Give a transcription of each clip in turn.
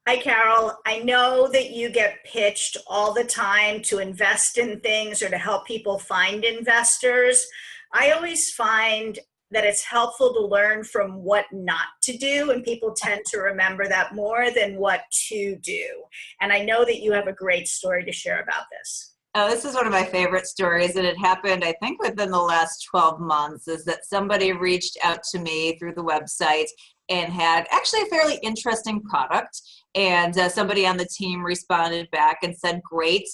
Hi, Carol. I know that you get pitched all the time to invest in things or to help people find investors. I always find that it's helpful to learn from what not to do, and people tend to remember that more than what to do. And I know that you have a great story to share about this. Oh, this is one of my favorite stories, and it happened, I think, within the last 12 months, is that somebody reached out to me through the website and had actually a fairly interesting product. And somebody on the team responded back and said, great,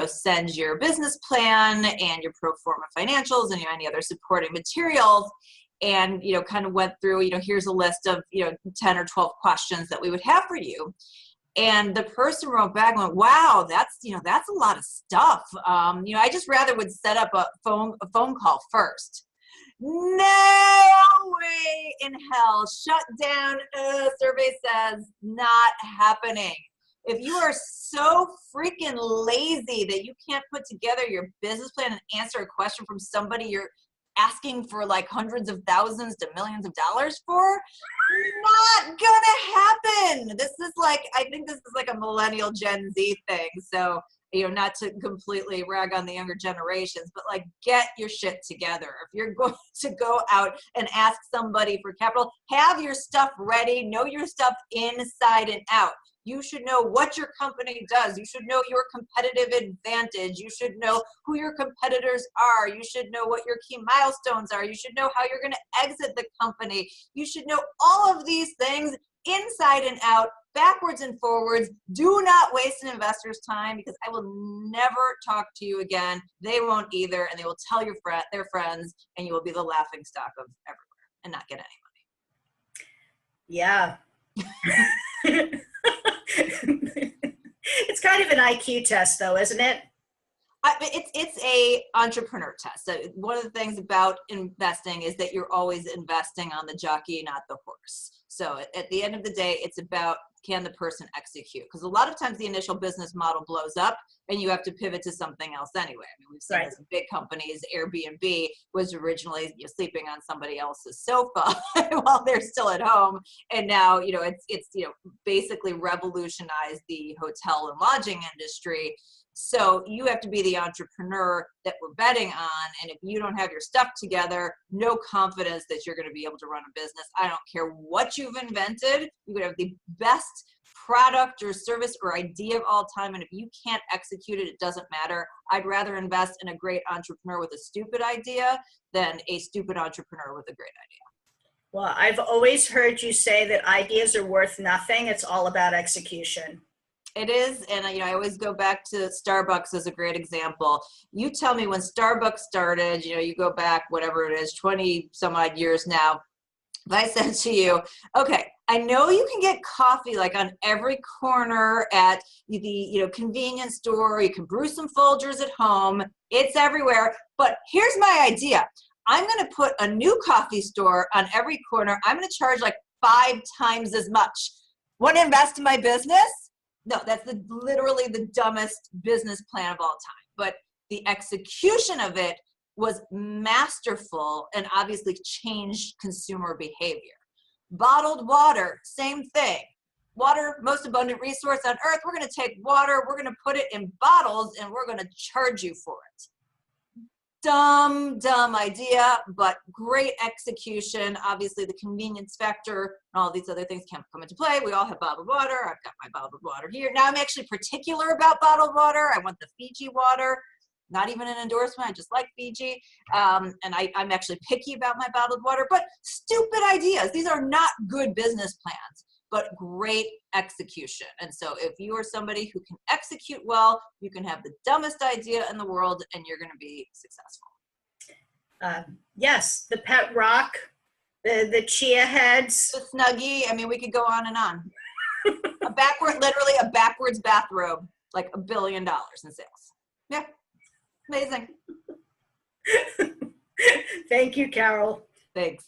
send your business plan and your pro forma financials and any other supporting materials. And, kind of went through, here's a list of, 10 or 12 questions that we would have for you. And the person wrote back and went, wow, that's a lot of stuff. I just rather would set up a phone call first. No way in hell. Shut down. Survey says not happening. If you are so freaking lazy that you can't put together your business plan and answer a question from somebody you're asking for like hundreds of thousands to millions of dollars for, not gonna happen. I think this is like a millennial Gen Z thing. So, not to completely rag on the younger generations, but like, get your shit together. If you're going to go out and ask somebody for capital, have your stuff ready, know your stuff inside and out. You should know what your company does. You should know your competitive advantage. You should know who your competitors are. You should know what your key milestones are. You should know how you're going to exit the company. You should know all of these things inside and out, backwards and forwards. Do not waste an investor's time, because I will never talk to you again. They won't either, and they will tell their friends, and you will be the laughing stock of everywhere and not get any money. Yeah. It's kind of an IQ test, though, isn't it? It's a entrepreneur test. So one of the things about investing is that you're always investing on the jockey, not the horse. So at the end of the day, it's about, can the person execute? Because a lot of times the initial business model blows up and you have to pivot to something else anyway. I mean, we've seen this in big companies. Airbnb was originally sleeping on somebody else's sofa while they're still at home. And now, it's basically revolutionized the hotel and lodging industry. So you have to be the entrepreneur that we're betting on. And if you don't have your stuff together, no confidence that you're going to be able to run a business. I don't care what you've invented. You could have the best product or service or idea of all time. And if you can't execute it, it doesn't matter. I'd rather invest in a great entrepreneur with a stupid idea than a stupid entrepreneur with a great idea. Well, I've always heard you say that ideas are worth nothing. It's all about execution. It is, and I always go back to Starbucks as a great example. You tell me when Starbucks started, you go back, whatever it is, 20 some odd years now. If I said to you, okay, I know you can get coffee like on every corner at the convenience store. You can brew some Folgers at home. It's everywhere. But here's my idea. I'm going to put a new coffee store on every corner. I'm going to charge like 5 times as much. Want to invest in my business? No, that's literally the dumbest business plan of all time. But the execution of it was masterful and obviously changed consumer behavior. Bottled water, same thing. Water, most abundant resource on earth. We're going to take water, we're going to put it in bottles, and we're going to charge you for it. Dumb idea, but great execution. Obviously, the convenience factor and all these other things can come into play. We all have bottled water. I've got my bottled water here. Now, I'm actually particular about bottled water. I want the Fiji water. Not even an endorsement. I just like Fiji. And I'm actually picky about my bottled water. But stupid ideas. These are not good business plans, but great execution. And so if you are somebody who can execute well, you can have the dumbest idea in the world and you're going to be successful. Yes, the pet rock, the chia heads. The Snuggie. I mean, we could go on and on. Literally a backwards bathrobe, like $1 billion in sales. Yeah, amazing. Thank you, Carol. Thanks.